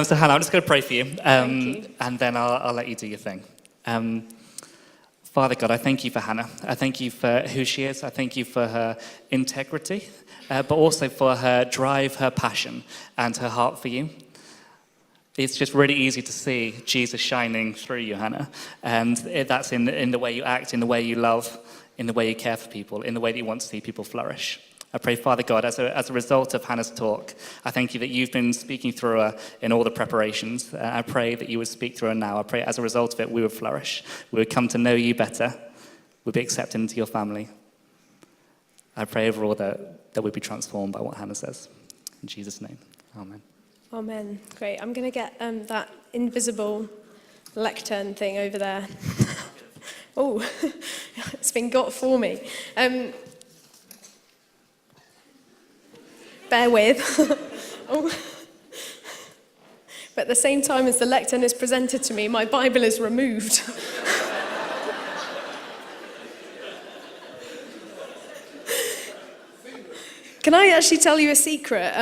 So Hannah, I'm just going to pray for you, Thank you. and then I'll let you do your thing. Father God, I thank you for Hannah. I thank you for who she is. I thank you for her integrity, but also for her drive, her passion, and her heart for you. It's just really easy to see Jesus shining through you, Hannah. And that's in the way you act, in the way you love, in the way you care for people, in the way that you want to see people flourish. I pray, Father God, as a result of Hannah's talk, I thank you that you've been speaking through her in all the preparations. I pray that you would speak through her now. I pray as a result of it, we would flourish. We would come to know you better. We'd be accepted into your family. I pray overall that we'd be transformed by what Hannah says. In Jesus' name, amen. Amen. Great. I'm going to get that invisible lectern thing over there. Oh, it's been got for me. Bear with. Oh. But at the same time as the lectern is presented to me, my Bible is removed. Can I actually tell you a secret?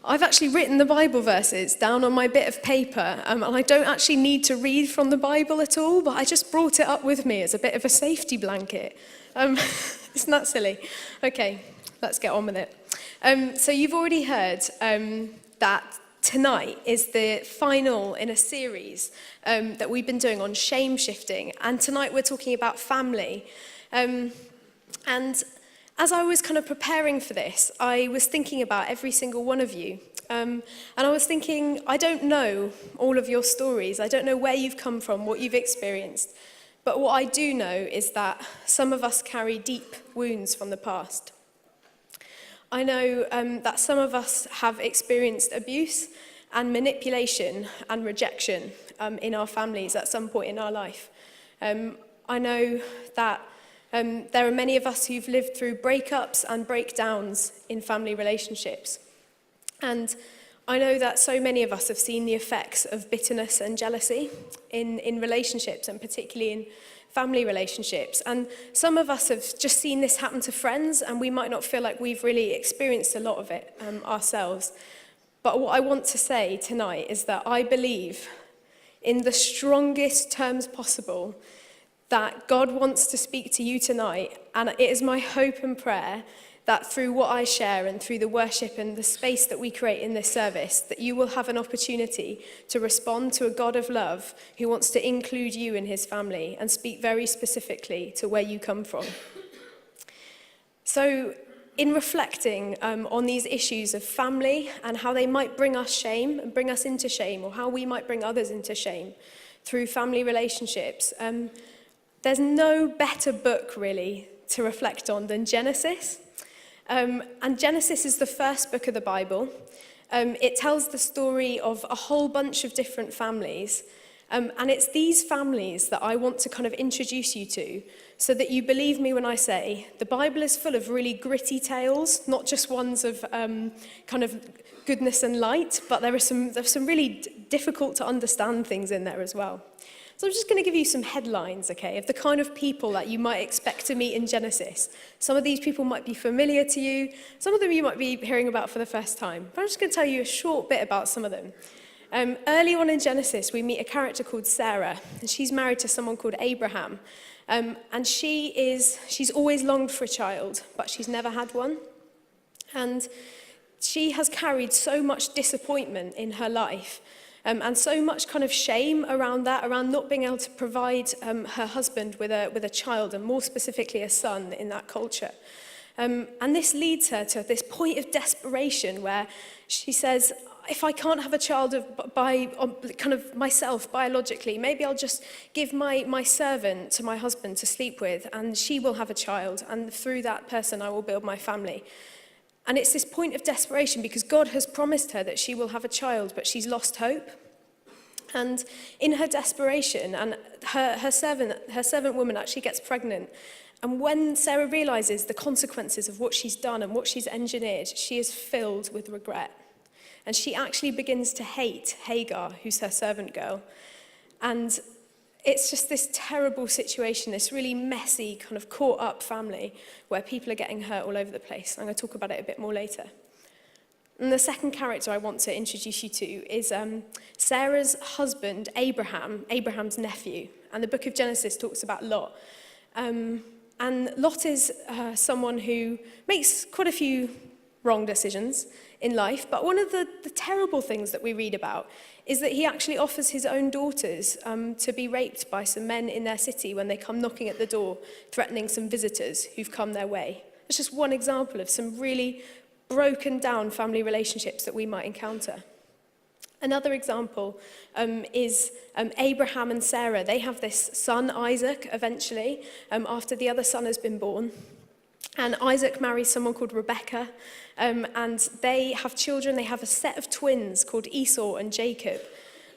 I've actually written the Bible verses down on my bit of paper, and I don't actually need to read from the Bible at all, but I just brought it up with me as a bit of a safety blanket. Isn't that silly? Okay, let's get on with it. So you've already heard that tonight is the final in a series that we've been doing on shame shifting, and tonight we're talking about family. And as I was kind of preparing for this, I was thinking about every single one of you. And I was thinking, I don't know all of your stories. I don't know where you've come from, what you've experienced. But what I do know is that some of us carry deep wounds from the past. I know that some of us have experienced abuse and manipulation and rejection in our families at some point in our life. I know that there are many of us who've lived through breakups and breakdowns in family relationships. And I know that so many of us have seen the effects of bitterness and jealousy in relationships, and particularly in family relationships. And some of us have just seen this happen to friends, and we might not feel like we've really experienced a lot of it ourselves. But what I want to say tonight is that I believe, in the strongest terms possible, that God wants to speak to you tonight, and it is my hope and prayer that through what I share and through the worship and the space that we create in this service, that you will have an opportunity to respond to a God of love who wants to include you in his family and speak very specifically to where you come from. So, in reflecting on these issues of family and how they might bring us shame and bring us into shame, or how we might bring others into shame through family relationships, there's no better book, really, to reflect on than Genesis. And Genesis is the first book of the Bible. It tells the story of a whole bunch of different families. And it's these families that I want to kind of introduce you to, so that you believe me when I say the Bible is full of really gritty tales, not just ones of kind of goodness and light, but there's some really difficult to understand things in there as well. So I'm just going to give you some headlines, okay, of the kind of people that you might expect to meet in Genesis. Some of these people might be familiar to you. Some of them you might be hearing about for the first time. But I'm just going to tell you a short bit about some of them. Early on in Genesis, we meet a character called Sarah, and she's married to someone called Abraham. And she's always longed for a child, but she's never had one. And she has carried so much disappointment in her life. And so much kind of shame around that, around not being able to provide her husband with a child, and more specifically a son in that culture. And this leads her to this point of desperation where she says, if I can't have a child by kind of myself biologically, maybe I'll just give my servant to my husband to sleep with, and she will have a child, and through that person I will build my family. And it's this point of desperation because God has promised her that she will have a child, but she's lost hope. And in her desperation, and her servant woman actually gets pregnant. And when Sarah realizes the consequences of what she's done and what she's engineered, she is filled with regret. And she actually begins to hate Hagar, who's her servant girl. And it's just this terrible situation, this really messy, kind of caught up family where people are getting hurt all over the place. I'm going to talk about it a bit more later. And the second character I want to introduce you to is Sarah's husband, Abraham, Abraham's nephew. And the book of Genesis talks about Lot. And Lot is someone who makes quite a few wrong decisions in life. But one of the terrible things that we read about is that he actually offers his own daughters to be raped by some men in their city when they come knocking at the door, threatening some visitors who've come their way. It's just one example of some really broken down family relationships that we might encounter. Another example is Abraham and Sarah. They have this son, Isaac, eventually, after the other son has been born. And Isaac marries someone called Rebecca, and they have children. They have a set of twins called Esau and Jacob.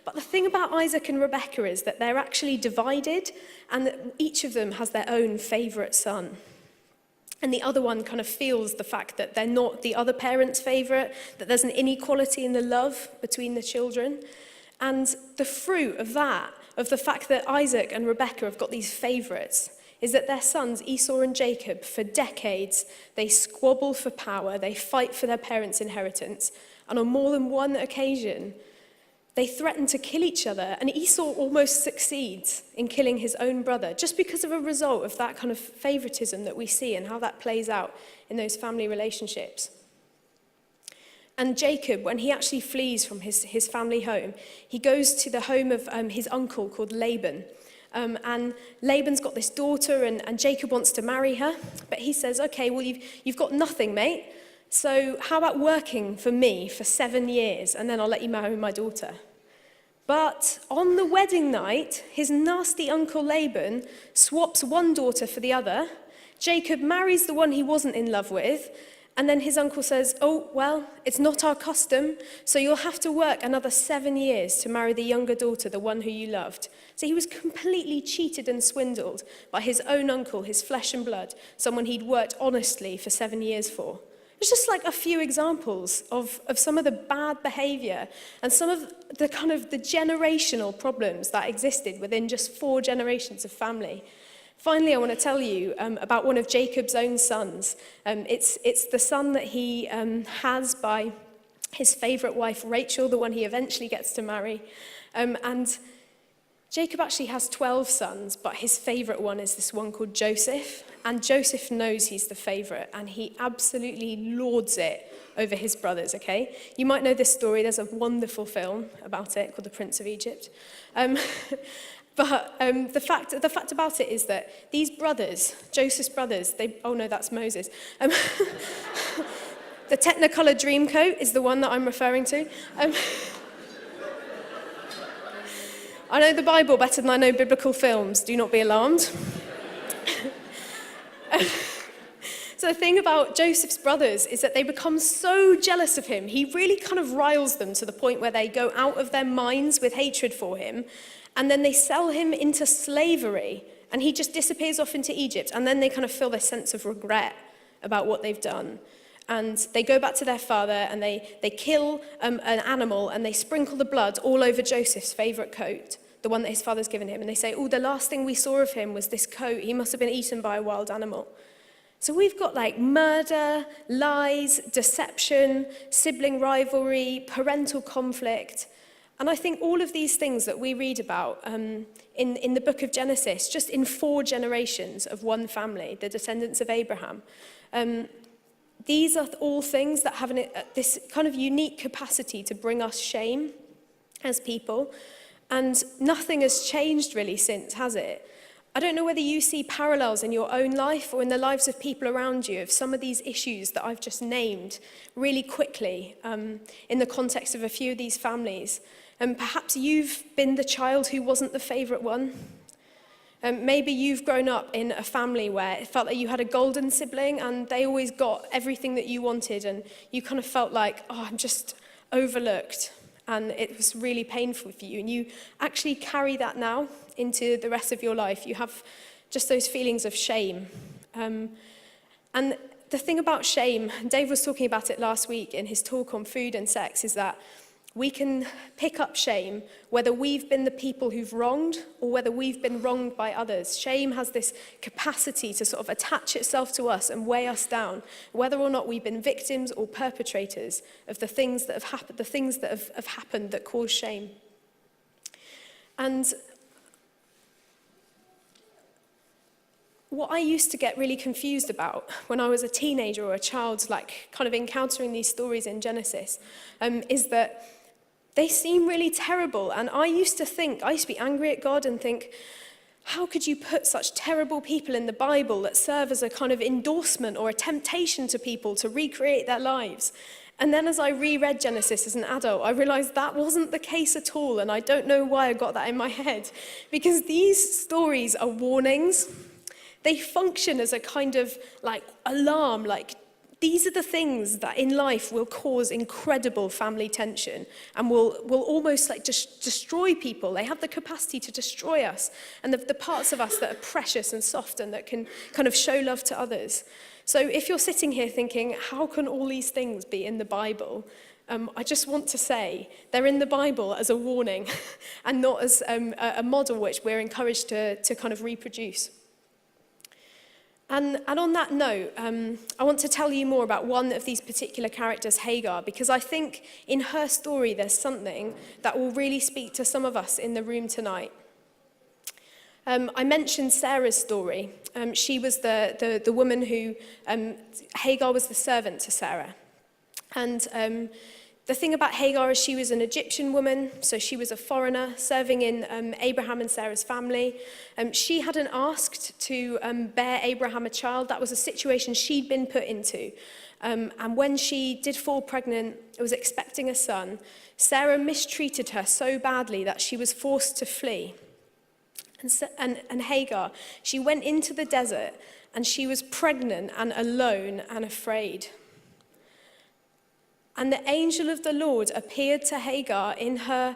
But the thing about Isaac and Rebecca is that they're actually divided, and that each of them has their own favourite son. And the other one kind of feels the fact that they're not the other parent's favourite, that there's an inequality in the love between the children. And the fruit of that, of the fact that Isaac and Rebecca have got these favourites, is that their sons, Esau and Jacob, for decades, they squabble for power, they fight for their parents' inheritance, and on more than one occasion, they threaten to kill each other, and Esau almost succeeds in killing his own brother, just because of a result of that kind of favoritism that we see and how that plays out in those family relationships. And Jacob, when he actually flees from his family home, he goes to the home of his uncle called Laban. And Laban's got this daughter, and Jacob wants to marry her, but he says, okay, well, you've got nothing, mate. So how about working for me for 7 years, and then I'll let you marry my daughter? But on the wedding night, his nasty uncle Laban swaps one daughter for the other. Jacob marries the one he wasn't in love with, and then his uncle says, oh, well, it's not our custom, so you'll have to work another 7 years to marry the younger daughter, the one who you loved. So he was completely cheated and swindled by his own uncle, his flesh and blood, someone he'd worked honestly for 7 years for. It's just like a few examples of some of the bad behaviour and some of the kind of the generational problems that existed within just 4 generations of family. Finally, I want to tell you about one of Jacob's own sons. It's the son that he has by his favourite wife, Rachel, the one he eventually gets to marry. And Jacob actually has 12 sons, but his favourite one is this one called Joseph. And Joseph knows he's the favourite, and he absolutely lords it over his brothers, okay? You might know this story. There's a wonderful film about it called The Prince of Egypt. But the fact about it is that these brothers, Joseph's brothers, oh no, that's Moses. The Technicolor Dreamcoat is the one that I'm referring to. I know the Bible better than I know biblical films. Do not be alarmed. So the thing about Joseph's brothers is that they become so jealous of him. He really kind of riles them to the point where they go out of their minds with hatred for him. And then they sell him into slavery. And he just disappears off into Egypt. And then they kind of feel this sense of regret about what they've done. And they go back to their father and they kill an animal and they sprinkle the blood all over Joseph's favourite coat, the one that his father's given him. And they say, oh, the last thing we saw of him was this coat. He must have been eaten by a wild animal. So we've got like murder, lies, deception, sibling rivalry, parental conflict. And I think all of these things that we read about in the book of Genesis, just in 4 generations of one family, the descendants of Abraham, these are all things that have this kind of unique capacity to bring us shame as people. And nothing has changed really since, has it? I don't know whether you see parallels in your own life or in the lives of people around you of some of these issues that I've just named really quickly in the context of a few of these families. And perhaps you've been the child who wasn't the favourite one. Maybe you've grown up in a family where it felt like you had a golden sibling and they always got everything that you wanted and you kind of felt like, oh, I'm just overlooked. And it was really painful for you. And you actually carry that now into the rest of your life. You have just those feelings of shame. And the thing about shame, Dave was talking about it last week in his talk on food and sex, is that We can pick up shame, whether we've been the people who've wronged or whether we've been wronged by others. Shame has this capacity to sort of attach itself to us and weigh us down, whether or not we've been victims or perpetrators of the things that have happened that cause shame. And what I used to get really confused about when I was a teenager or a child, like kind of encountering these stories in Genesis, is that they seem really terrible. And I used to be angry at God and think, how could you put such terrible people in the Bible that serve as a kind of endorsement or a temptation to people to recreate their lives? And then as I reread Genesis as an adult, I realized that wasn't the case at all. And I don't know why I got that in my head. Because these stories are warnings. They function as a kind of like alarm, like these are the things that in life will cause incredible family tension and will almost like just destroy people. They have the capacity to destroy us and the parts of us that are precious and soft and that can kind of show love to others. So if you're sitting here thinking, how can all these things be in the Bible? I just want to say they're in the Bible as a warning and not as a model which we're encouraged to kind of reproduce. And on that note, I want to tell you more about one of these particular characters, Hagar, because I think in her story there's something that will really speak to some of us in the room tonight. I mentioned Sarah's story. She was the woman who, Hagar was the servant to Sarah. And the thing about Hagar is she was an Egyptian woman, so she was a foreigner serving in Abraham and Sarah's family. She hadn't asked to bear Abraham a child. That was a situation she'd been put into. And when she did fall pregnant, was expecting a son, Sarah mistreated her so badly that she was forced to flee. And Hagar, she went into the desert and she was pregnant and alone and afraid. And the angel of the Lord appeared to Hagar in her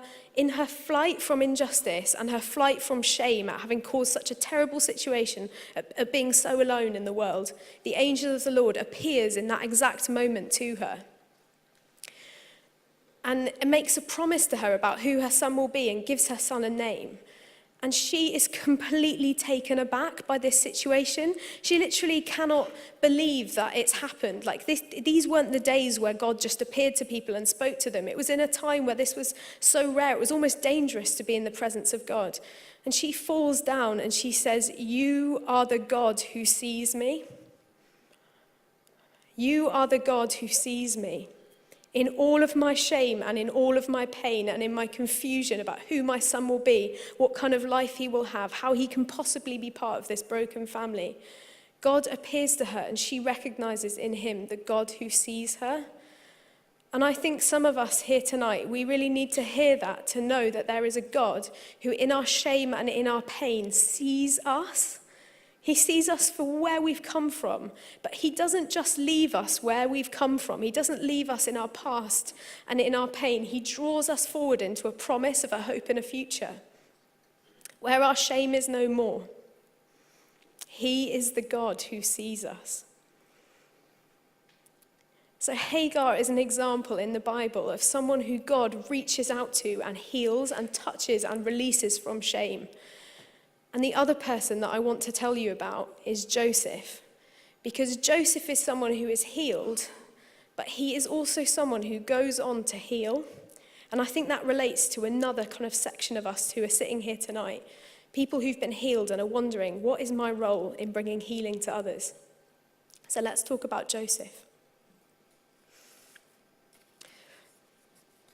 flight from injustice and her flight from shame at having caused such a terrible situation, at being so alone in the world. The angel of the Lord appears in that exact moment to her. And it makes a promise to her about who her son will be and gives her son a name. And she is completely taken aback by this situation. She literally cannot believe that it's happened. Like these weren't the days where God just appeared to people and spoke to them. It was in a time where this was so rare. It was almost dangerous to be in the presence of God. And she falls down and she says, "You are the God who sees me. You are the God who sees me. In all of my shame and in all of my pain and in my confusion about who my son will be, what kind of life he will have, how he can possibly be part of this broken family." God appears to her and she recognizes in him the God who sees her. And I think some of us here tonight, we really need to hear that, to know that there is a God who in our shame and in our pain sees us. He sees us for where we've come from, but he doesn't just leave us where we've come from. He doesn't leave us in our past and in our pain. He draws us forward into a promise of a hope and a future where our shame is no more. He is the God who sees us. So Hagar is an example in the Bible of someone who God reaches out to and heals and touches and releases from shame. And the other person that I want to tell you about is Joseph. Because Joseph is someone who is healed, but he is also someone who goes on to heal. And I think that relates to another kind of section of us who are sitting here tonight. People who've been healed and are wondering, what is my role in bringing healing to others? So let's talk about Joseph.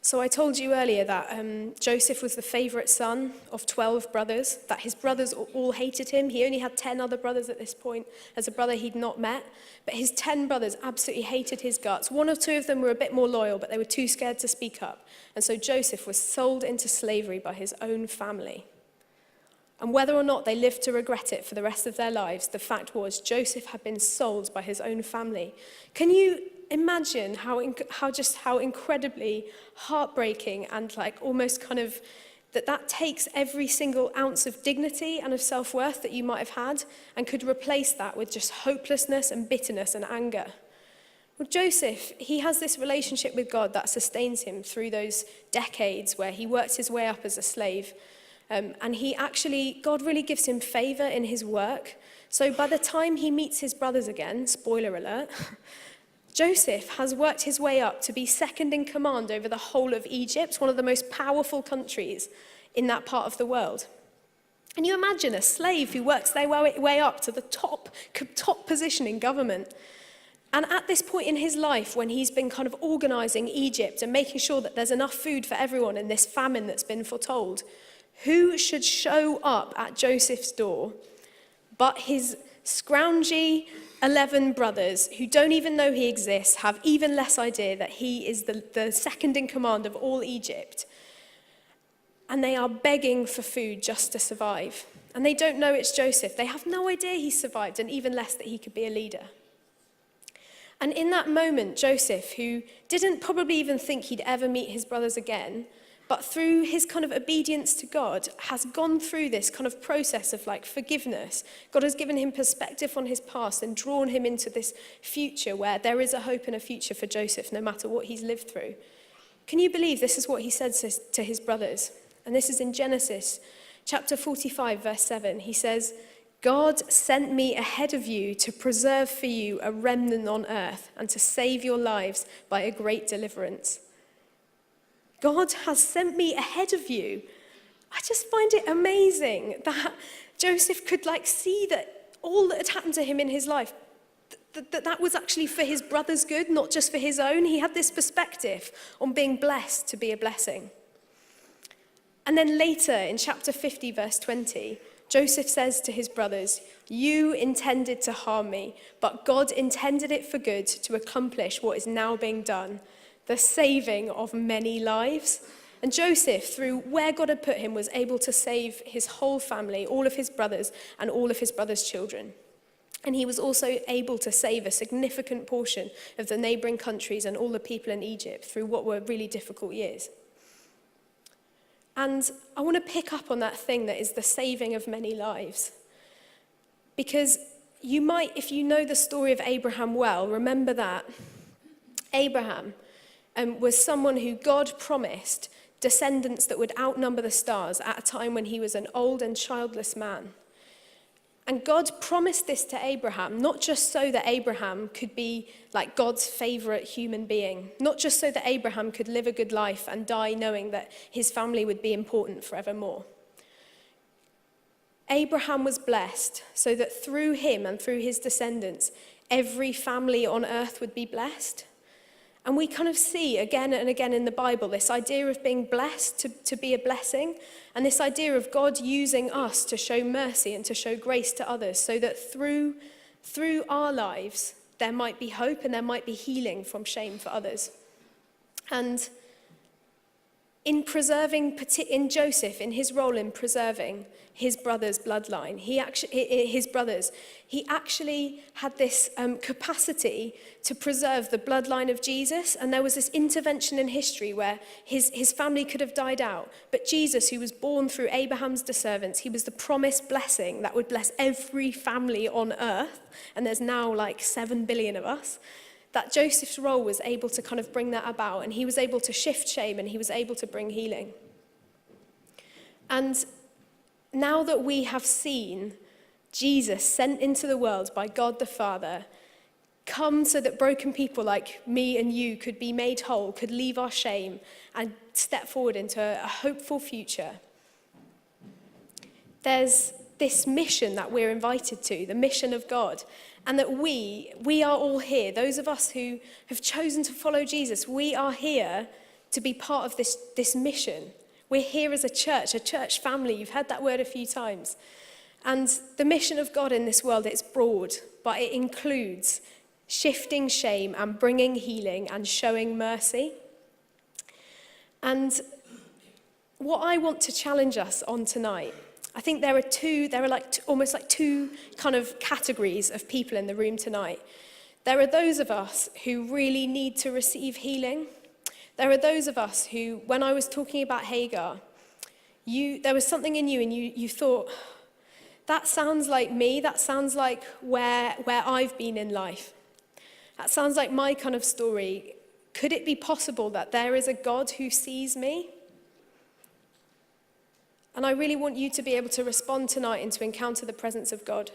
So I told you earlier that Joseph was the favourite son of 12 brothers, that his brothers all hated him. He only had 10 other brothers at this point as a brother he'd not met. But his 10 brothers absolutely hated his guts. One or two of them were a bit more loyal, but they were too scared to speak up. And so Joseph was sold into slavery by his own family. And whether or not they lived to regret it for the rest of their lives, the fact was Joseph had been sold by his own family. Can you imagine how incredibly heartbreaking and like almost kind of that takes every single ounce of dignity and of self-worth that you might have had and could replace that with just hopelessness and bitterness and anger? Well, Joseph, he has this relationship with God that sustains him through those decades where he works his way up as a slave. And God really gives him favor in his work. So by the time he meets his brothers again, spoiler alert, Joseph has worked his way up to be second in command over the whole of Egypt, one of the most powerful countries in that part of the world. And you imagine a slave who works their way up to the top position in government. And at this point in his life, when he's been kind of organizing Egypt and making sure that there's enough food for everyone in this famine that's been foretold, who should show up at Joseph's door but his scroungy 11 brothers who don't even know he exists, have even less idea that he is the second in command of all Egypt. And they are begging for food just to survive. And they don't know it's Joseph. They have no idea he survived, and even less that he could be a leader. And in that moment, Joseph, who didn't probably even think he'd ever meet his brothers again, but through his kind of obedience to God, has gone through this kind of process of like forgiveness. God has given him perspective on his past and drawn him into this future where there is a hope and a future for Joseph, no matter what he's lived through. Can you believe this is what he said to his brothers? And this is in Genesis chapter 45, verse 7. He says, God sent me ahead of you to preserve for you a remnant on earth and to save your lives by a great deliverance. God has sent me ahead of you. I just find it amazing that Joseph could see that all that had happened to him in his life, that was actually for his brother's good, not just for his own. He had this perspective on being blessed to be a blessing. And then later in chapter 50, verse 20, Joseph says to his brothers, you intended to harm me, but God intended it for good to accomplish what is now being done, the saving of many lives. And Joseph, through where God had put him, was able to save his whole family, all of his brothers and all of his brothers' children. And he was also able to save a significant portion of the neighboring countries and all the people in Egypt through what were really difficult years. And I want to pick up on that thing that is the saving of many lives. Because you might, if you know the story of Abraham well, remember that Abraham was someone who God promised descendants that would outnumber the stars at a time when he was an old and childless man. And God promised this to Abraham, not just so that Abraham could be like God's favorite human being, not just so that Abraham could live a good life and die knowing that his family would be important forevermore. Abraham was blessed so that through him and through his descendants, every family on earth would be blessed. And we kind of see again and again in the Bible this idea of being blessed to be a blessing, and this idea of God using us to show mercy and to show grace to others so that through our lives there might be hope and there might be healing from shame for others. And in Joseph, in his role in preserving his brother's bloodline, he actually had this capacity to preserve the bloodline of Jesus. And there was this intervention in history where his family could have died out. But Jesus, who was born through Abraham's descendants, he was the promised blessing that would bless every family on earth. And there's now 7 billion of us. That Joseph's role was able to kind of bring that about, and he was able to shift shame, and he was able to bring healing. And now that we have seen Jesus sent into the world by God the Father, come so that broken people like me and you could be made whole, could leave our shame, and step forward into a hopeful future, there's this mission that we're invited to, the mission of God. And that we are all here, those of us who have chosen to follow Jesus, we are here to be part of this mission. We're here as a church family. You've heard that word a few times. And the mission of God in this world, it's broad, but it includes shifting shame and bringing healing and showing mercy. And what I want to challenge us on tonight, I think there are almost two kind of categories of people in the room tonight. There are those of us who really need to receive healing. There are those of us who, when I was talking about Hagar, there was something in you and you thought, that sounds like me, that sounds like where I've been in life. That sounds like my kind of story. Could it be possible that there is a God who sees me? And I really want you to be able to respond tonight and to encounter the presence of God.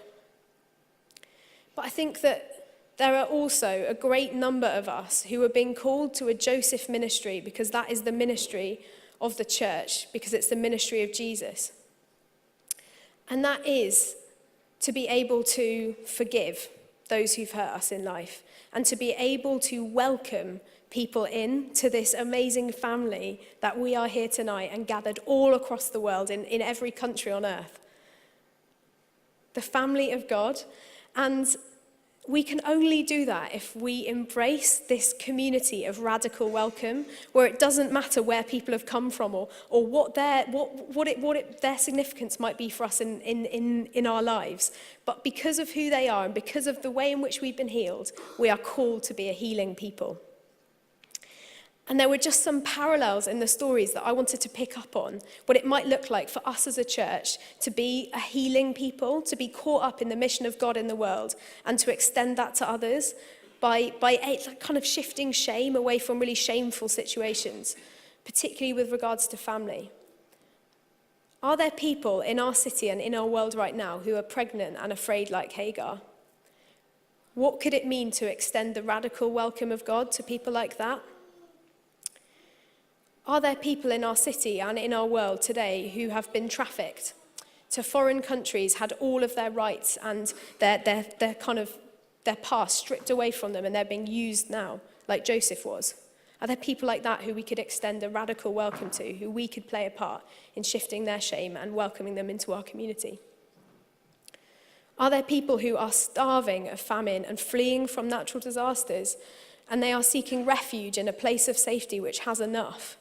But I think that there are also a great number of us who are being called to a Joseph ministry, because that is the ministry of the church, because it's the ministry of Jesus. And that is to be able to forgive those who've hurt us in life, and to be able to welcome people in to this amazing family that we are here tonight and gathered all across the world in every country on earth. The family of God. And we can only do that if we embrace this community of radical welcome, where it doesn't matter where people have come from or what their significance might be for us in our lives. But because of who they are and because of the way in which we've been healed, we are called to be a healing people. And there were just some parallels in the stories that I wanted to pick up on, what it might look like for us as a church to be a healing people, to be caught up in the mission of God in the world, and to extend that to others by kind of shifting shame away from really shameful situations, particularly with regards to family. Are there people in our city and in our world right now who are pregnant and afraid like Hagar? What could it mean to extend the radical welcome of God to people like that? Are there people in our city and in our world today who have been trafficked to foreign countries, had all of their rights and their past stripped away from them, and they're being used now, like Joseph was? Are there people like that who we could extend a radical welcome to, who we could play a part in shifting their shame and welcoming them into our community? Are there people who are starving of famine and fleeing from natural disasters, and they are seeking refuge in a place of safety which has enough?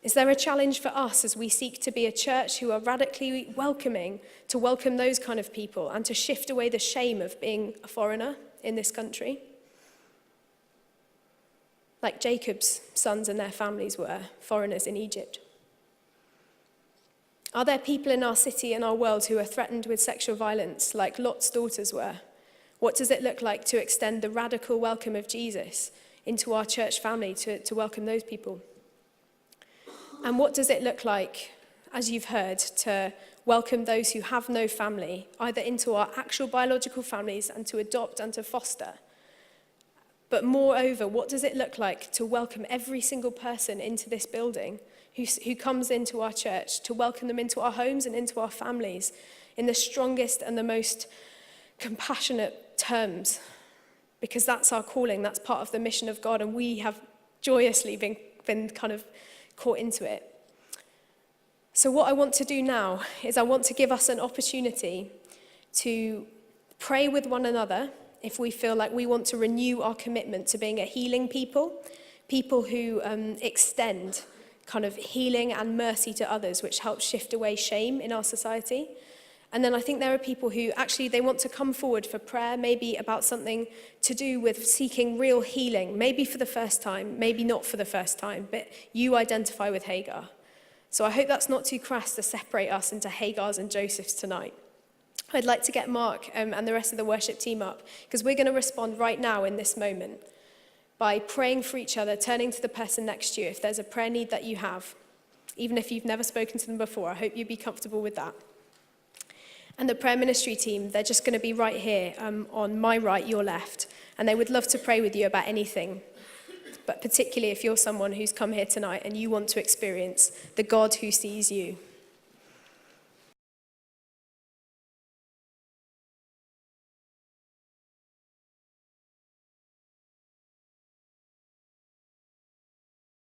Is there a challenge for us as we seek to be a church who are radically welcoming, to welcome those kind of people and to shift away the shame of being a foreigner in this country? Like Jacob's sons and their families were foreigners in Egypt. Are there people in our city and our world who are threatened with sexual violence like Lot's daughters were? What does it look like to extend the radical welcome of Jesus into our church family to welcome those people? And what does it look like, as you've heard, to welcome those who have no family, either into our actual biological families and to adopt and to foster? But moreover, what does it look like to welcome every single person into this building who comes into our church, to welcome them into our homes and into our families in the strongest and the most compassionate terms? Because that's our calling, that's part of the mission of God, and we have joyously been kind of caught into it. So what I want to do now is I want to give us an opportunity to pray with one another if we feel like we want to renew our commitment to being a healing people who extend kind of healing and mercy to others, which helps shift away shame in our society. And then I think there are people who actually they want to come forward for prayer, maybe about something to do with seeking real healing, maybe for the first time, maybe not for the first time, but you identify with Hagar. So I hope that's not too crass to separate us into Hagars and Josephs tonight. I'd like to get Mark and the rest of the worship team up, because we're going to respond right now in this moment by praying for each other, turning to the person next to you if there's a prayer need that you have, even if you've never spoken to them before. I hope you'd be comfortable with that. And the prayer ministry team, they're just going to be right here on my right, your left. And they would love to pray with you about anything. But particularly if you're someone who's come here tonight and you want to experience the God who sees you.